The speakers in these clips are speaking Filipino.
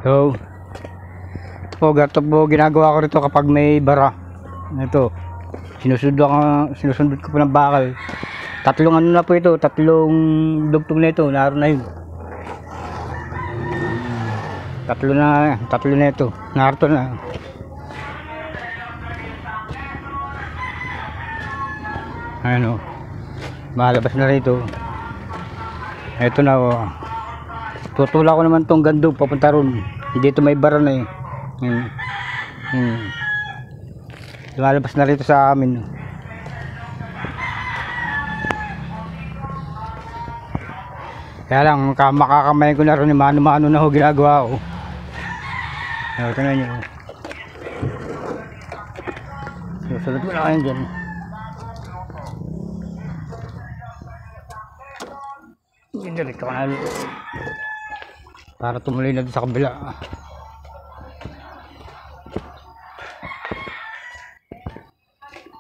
So, ganito po ginagawa ko rito kapag may bara. Ito, sinusundot ko po ng bakal. Tatlong ano na po ito, tatlong dugtong na ito, naroon na yun. Tatlo na ito, narito na. Ayan o, malabas na rito. Ito na o. Tutula ko naman tong gandog papunta ron. Hindi ito may bara na eh. Lumalabas na rito sa amin. Kaya lang makakamay ko na rin, mano-mano na ho ginagawa ko. Tingnan nyo. Susunod ko na kayo dyan. Direct ko na para tumuloy na sa kabila.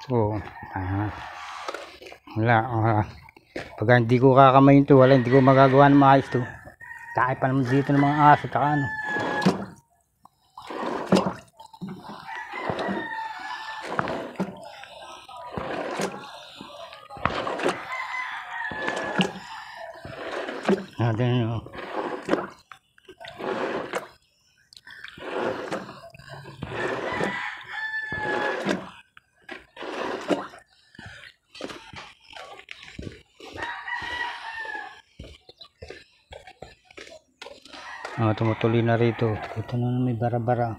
So, wala. Pag hindi ko kakamayin to, hindi ko magagawa ng maayos to. Takay pa naman dito ng mga aso, taka ano. Natin yun. Tumutuloy na rito. Ito na may bara-bara.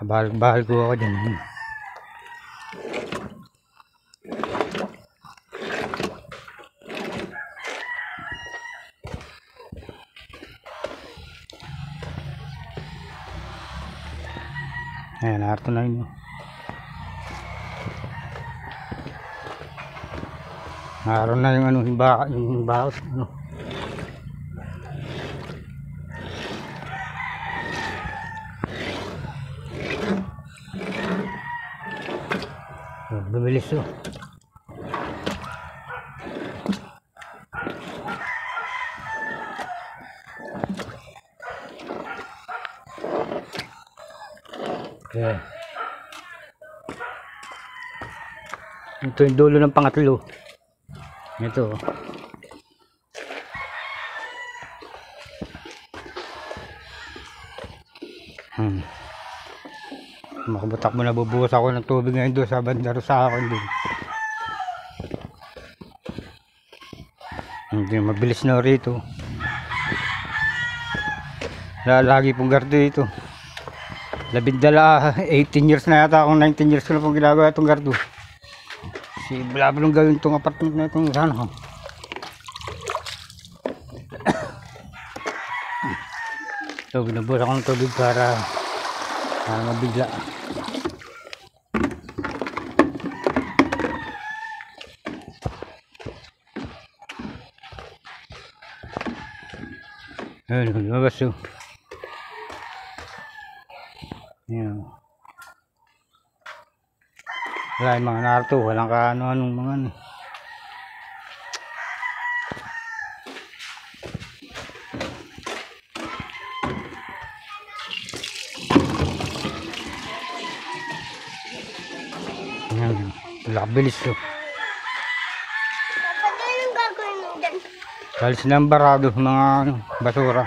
Bahal ko ako dyan. Ayan, narito na yun. Naroon na yung ano, yung baos, ano. Bibilis to. Okay. Ito yung dulo ng pangatlo. Ito. Makabutak mo na, bubuhos ako ng tubig ngayon doon sa bandaro sa akin doon. Hindi mabilis na rito. Lagi pong gardo ito. 18 years na yata akong 19 years ko na pong ginagawa itong gardo. Si Blablong gawin itong apartment na itong sana. So binubuhos ako ng tubig para mabigla. Ayun, lumabas yun. Ayan. Wala yung mga narito, walang kaano-anong mga ano. Ayan, lakabilis yun. Pwede yung gagawin mo dyan? Kalis ng barado, mga ano, basura.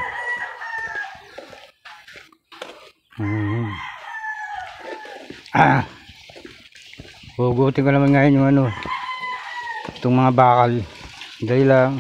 Hugutin ko naman ngayon yung ano, itong mga bakal. Dahil lang